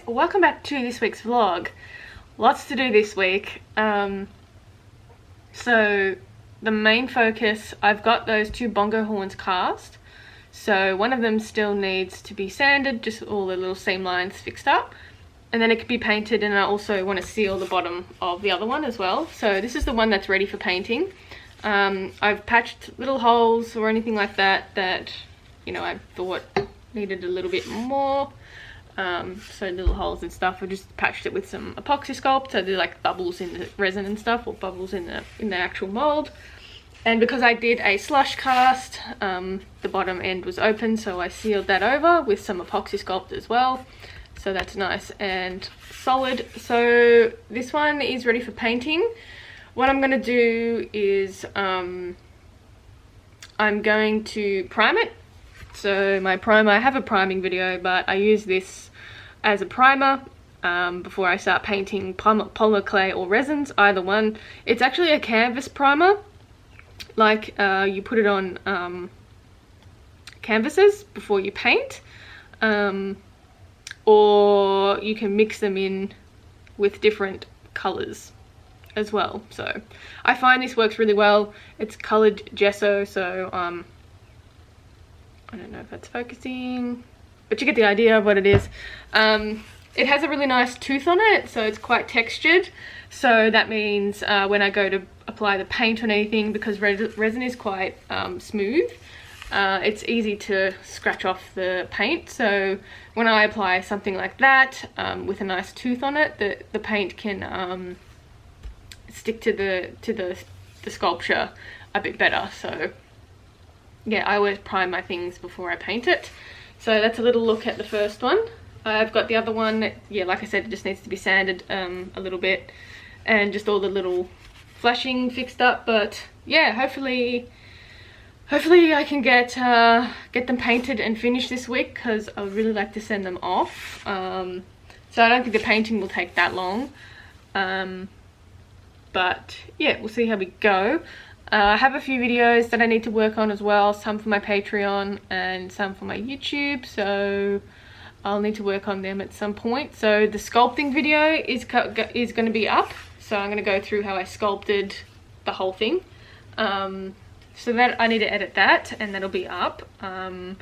welcome back to this week's vlog. Lots to do this week. So the main focus, I've got those two bongo horns cast. So one of them still needs to be sanded, just all the little seam lines fixed up. And then it could be painted, and I also want to seal the bottom of the other one as well. So this is the one that's ready for painting. I've patched little holes or anything like that, you know, I thought needed a little bit more. So little holes and stuff, I just patched it with some epoxy sculpt, so they're like bubbles in the resin and stuff, or bubbles in the actual mold. And because I did a slush cast, the bottom end was open, so I sealed that over with some epoxy sculpt as well. So that's nice and solid. So this one is ready for painting. What I'm going to do is I'm going to prime it. So my primer, I have a priming video, but I use this as a primer before I start painting polymer clay or resins, either one. It's actually a canvas primer, like you put it on canvases before you paint, or you can mix them in with different colours as well. So I find this works really well. It's coloured gesso, so I don't know if that's focusing, but you get the idea of what it is. It has a really nice tooth on it, so it's quite textured. So that means when I go to apply the paint on anything, because resin is quite smooth, it's easy to scratch off the paint. So when I apply something like that with a nice tooth on it, the paint can stick to the sculpture a bit better. So yeah, I always prime my things before I paint it. So that's a little look at the first one. I've got the other one, yeah, like I said, it just needs to be sanded a little bit, and just all the little flashing fixed up. But yeah, hopefully I can get them painted and finished this week, because I would really like to send them off. So I don't think the painting will take that long. But yeah, we'll see how we go. I have a few videos that I need to work on as well, some for my Patreon and some for my YouTube, so I'll need to work on them at some point. So the sculpting video is going to be up, so I'm going to go through how I sculpted the whole thing. So that I need to edit that, and that'll be up. And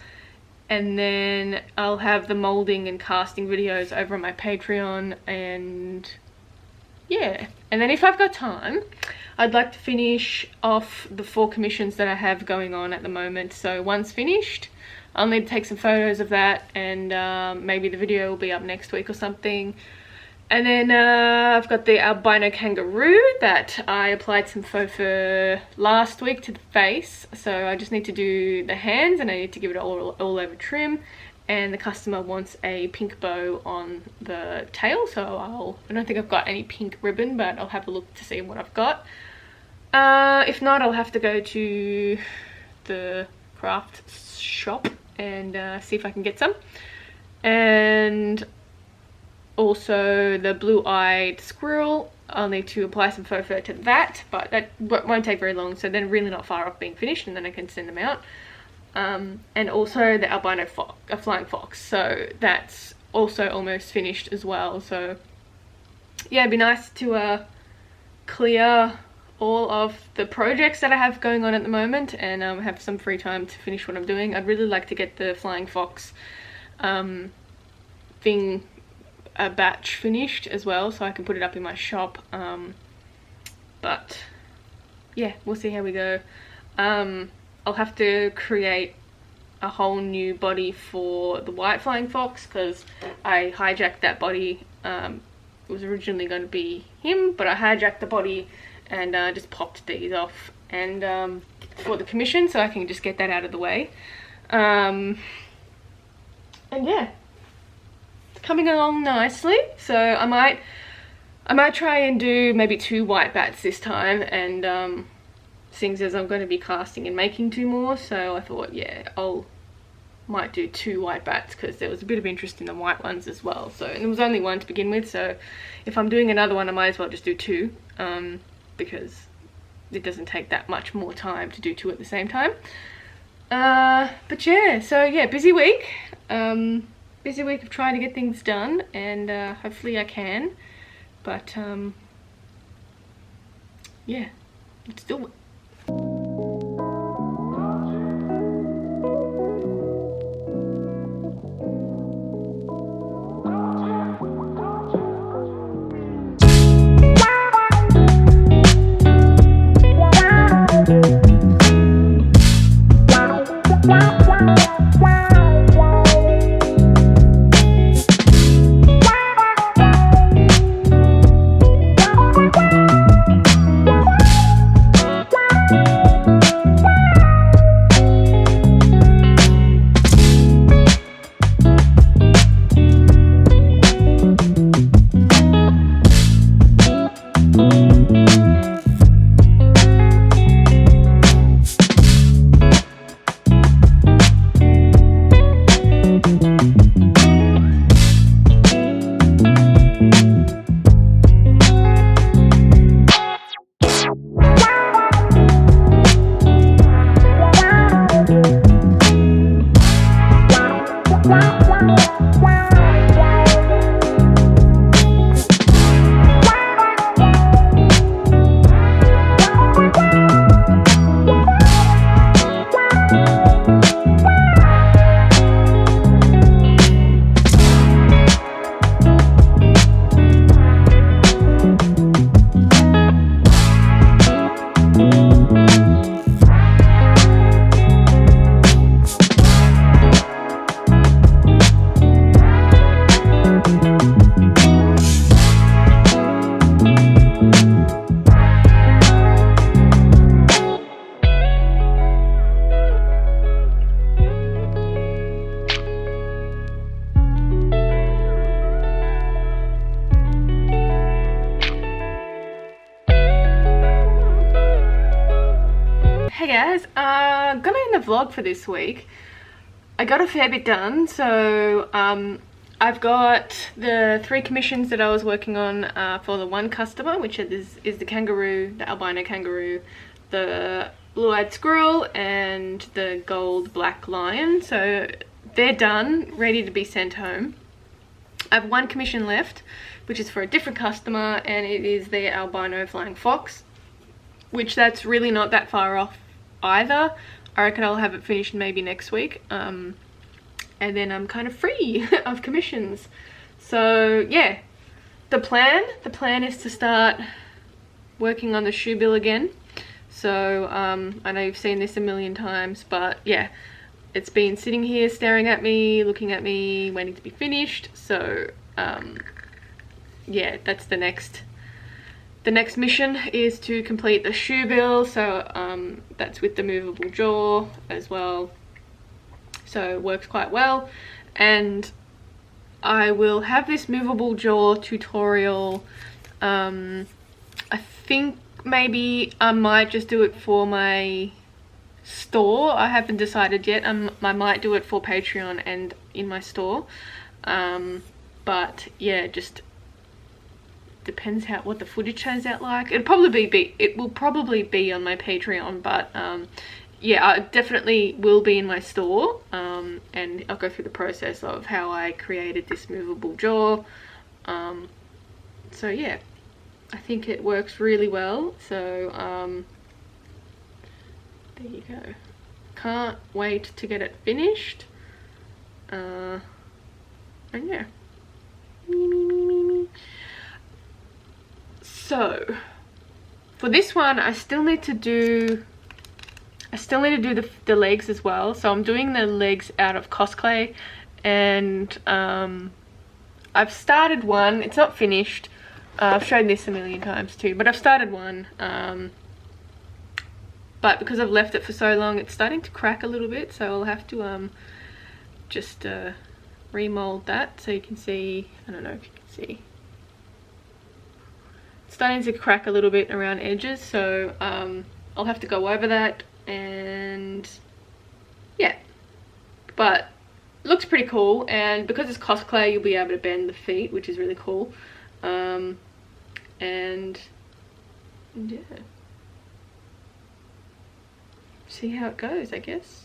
then I'll have the molding and casting videos over on my Patreon, and yeah. And then if I've got time, I'd like to finish off the 4 commissions that I have going on at the moment. So once finished, I'll need to take some photos of that, and maybe the video will be up next week or something. And then I've got the albino kangaroo that I applied some faux fur last week to the face. So I just need to do the hands, and I need to give it all over trim. And the customer wants a pink bow on the tail, so I don't think I've got any pink ribbon, but I'll have a look to see what I've got. If not, I'll have to go to the craft shop and see if I can get some. And also the blue-eyed squirrel, I'll need to apply some faux fur to that, but that won't take very long, so they're really not far off being finished, and then I can send them out. And also the albino flying fox, so that's also almost finished as well. So yeah, it'd be nice to clear all of the projects that I have going on at the moment, and have some free time to finish what I'm doing. I'd really like to get the flying fox thing batch finished as well, so I can put it up in my shop. But yeah, we'll see how we go. I'll have to create a whole new body for the white flying fox, because I hijacked that body. It was originally going to be him, but I hijacked the body and just popped these off, and for the commission, so I can just get that out of the way. And yeah, it's coming along nicely. So I might try and do maybe 2 white bats this time, and seeing as I'm going to be casting and making 2 more, so I thought, yeah, might do 2 white bats, because there was a bit of interest in the white ones as well. So, and there was only 1 to begin with, so if I'm doing another one, I might as well just do 2, because it doesn't take that much more time to do 2 at the same time. But yeah, so yeah, busy week. busy week of trying to get things done, and hopefully I can. But yeah, let's do it. Hey guys, gonna end the vlog for this week. I got a fair bit done, so I've got the 3 commissions that I was working on for the one customer, which is the kangaroo, the albino kangaroo, the blue-eyed squirrel, and the gold black lion. So they're done, ready to be sent home. I have 1 commission left, which is for a different customer, and it is the albino flying fox, which that's really not that far off either. I reckon I'll have it finished maybe next week, and then I'm kind of free of commissions. So yeah, the plan is to start working on the shoe bill again. So I know you've seen this a million times, but yeah, it's been sitting here staring at me, looking at me, waiting to be finished. So yeah, that's the next mission, is to complete the shoe bill. So that's with the movable jaw as well, so it works quite well. And I will have this movable jaw tutorial. I think maybe I might just do it for my store. I haven't decided yet. I might do it for Patreon and in my store, but yeah, just depends what the footage turns out like. It will probably be on my Patreon, but yeah, I definitely will be in my store, and I'll go through the process of how I created this movable jaw. So yeah, I think it works really well. So there you go. Can't wait to get it finished. And yeah. So for this one, I still need to do the legs as well. So I'm doing the legs out of Cosclay, and I've started one. It's not finished. I've shown this a million times too, but I've started one. But because I've left it for so long, it's starting to crack a little bit. So I'll have to just remold that so you can see. I don't know if you can see. It's starting to crack a little bit around edges, so I'll have to go over that. And yeah, but looks pretty cool, and because it's Cosclay, you'll be able to bend the feet, which is really cool. And yeah, see how it goes. I guess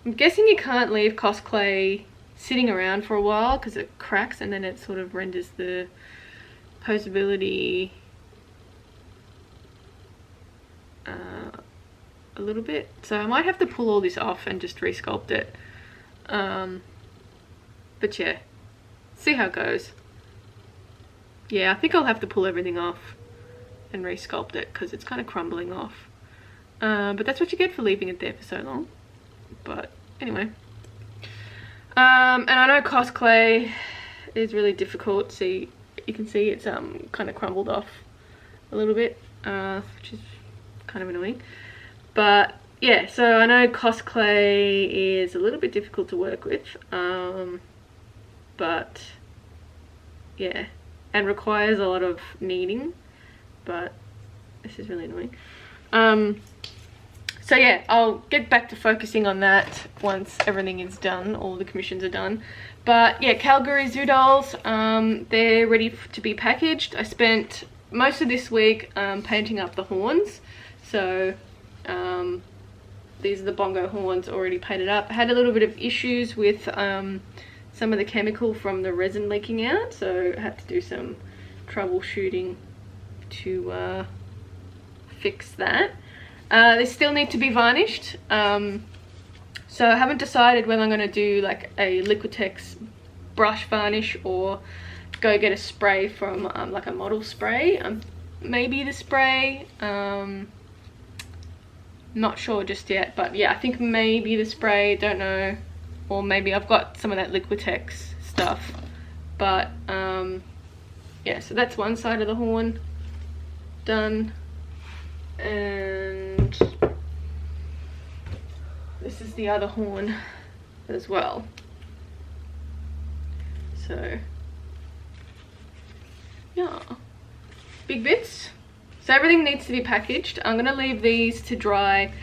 I'm guessing you can't leave Cosclay sitting around for a while because it cracks and then it sort of renders the posability a little bit. So I might have to pull all this off and just resculpt it. But yeah, see how it goes. Yeah, I think I'll have to pull everything off and resculpt it because it's kind of crumbling off. But that's what you get for leaving it there for so long. But anyway. And I know Cosclay is really difficult. See, you can see it's kind of crumbled off a little bit, which is kind of annoying. But yeah, so I know Cosclay is a little bit difficult to work with, but yeah, and requires a lot of kneading, but this is really annoying. So yeah, I'll get back to focusing on that once everything is done, all the commissions are done. But yeah, Calgary Zoo dolls, they're ready to be packaged. I spent most of this week painting up the horns. So these are the bongo horns already painted up. I had a little bit of issues with some of the chemical from the resin leaking out, so I had to do some troubleshooting to fix that. They still need to be varnished, so I haven't decided whether I'm going to do like a Liquitex brush varnish or go get a spray from like a model spray. Maybe the spray, not sure just yet, but yeah, I think maybe the spray, don't know, or maybe I've got some of that Liquitex stuff. But yeah, so that's one side of the horn done, and this is the other horn as well. So yeah, big bits. So everything needs to be packaged. I'm gonna leave these to dry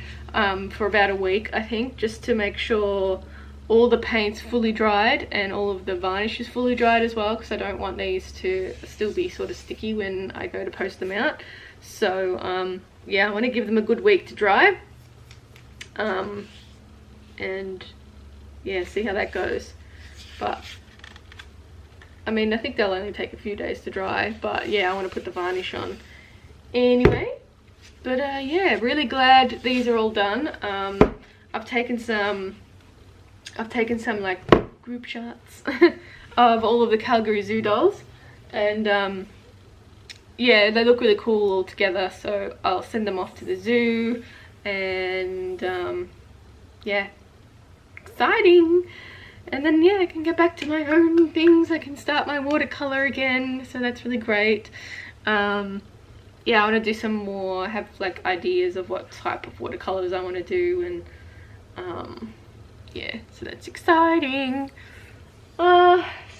for about a week, I think, just to make sure all the paint's fully dried and all of the varnish is fully dried as well, because I don't want these to still be sort of sticky when I go to post them out. So yeah, I want to give them a good week to dry, and yeah, see how that goes. But I mean, I think they'll only take a few days to dry, but yeah, I want to put the varnish on anyway. But yeah, really glad these are all done. I've taken some like group shots of all of the Calgary Zoo dolls, and yeah, they look really cool all together, so I'll send them off to the zoo. And yeah, exciting. And then yeah, I can get back to my own things. I can start my watercolor again, so that's really great. Yeah, I want to do some more. I have like ideas of what type of watercolors I want to do, and yeah, so that's exciting.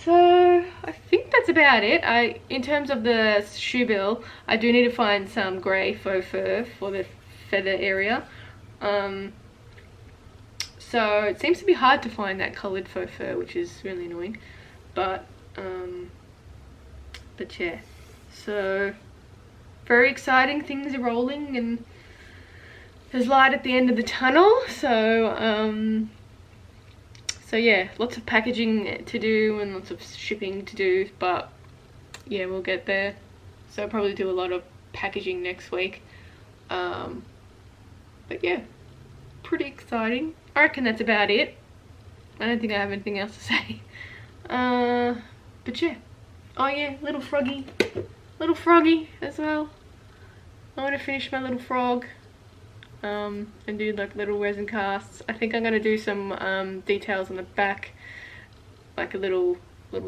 So I think that's about it. In terms of the shoe bill, I do need to find some grey faux fur for the feather area. So it seems to be hard to find that coloured faux fur, which is really annoying. But yeah, so very exciting. Things are rolling and there's light at the end of the tunnel. So so yeah, lots of packaging to do and lots of shipping to do, but yeah, we'll get there. So I'll probably do a lot of packaging next week. But yeah, pretty exciting. I reckon that's about it. I don't think I have anything else to say. But yeah. Oh yeah, little froggy as well. I want to finish my little frog. And do like little resin casts. I think I'm going to do some details on the back, like a little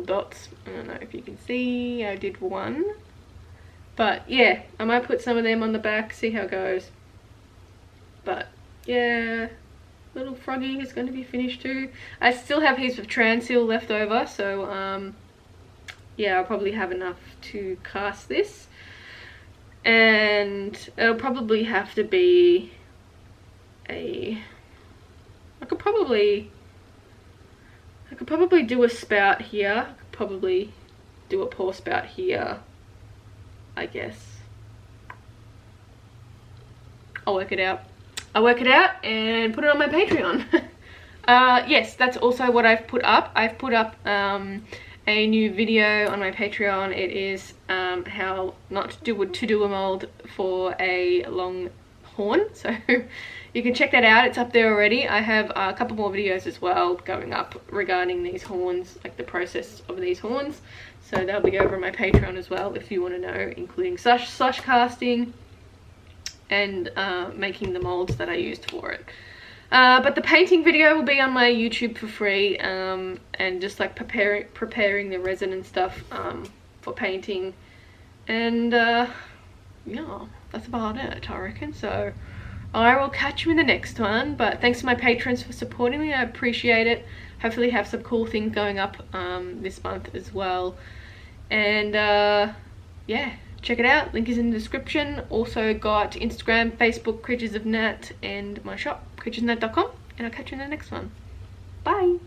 dots. I don't know if you can see, I did one. But yeah, I might put some of them on the back, see how it goes. But yeah, little froggy is going to be finished too. I still have heaps of Transil left over, so yeah, I'll probably have enough to cast this. And it'll probably have to be I could probably do a spout here. I could probably do a paw spout here, I guess. I'll work it out and put it on my Patreon. Yes, that's also what I've put up. I've put up a new video on my Patreon. It is how not to do a mold for a long horn, so you can check that out. It's up there already. I have a couple more videos as well going up regarding these horns, like the process of these horns, so they'll be over on my Patreon as well if you want to know, including slush casting and making the molds that I used for it. But the painting video will be on my YouTube for free, and just like preparing the resin and stuff for painting, and yeah, that's about it, I reckon. So I will catch you in the next one, but thanks to my patrons for supporting me. I appreciate it. Hopefully have some cool things going up this month as well, and yeah, check it out, link is in the description. Also got Instagram, Facebook, Creatures of Nat, and my shop, creaturesofnat.com, and I'll catch you in the next one. Bye.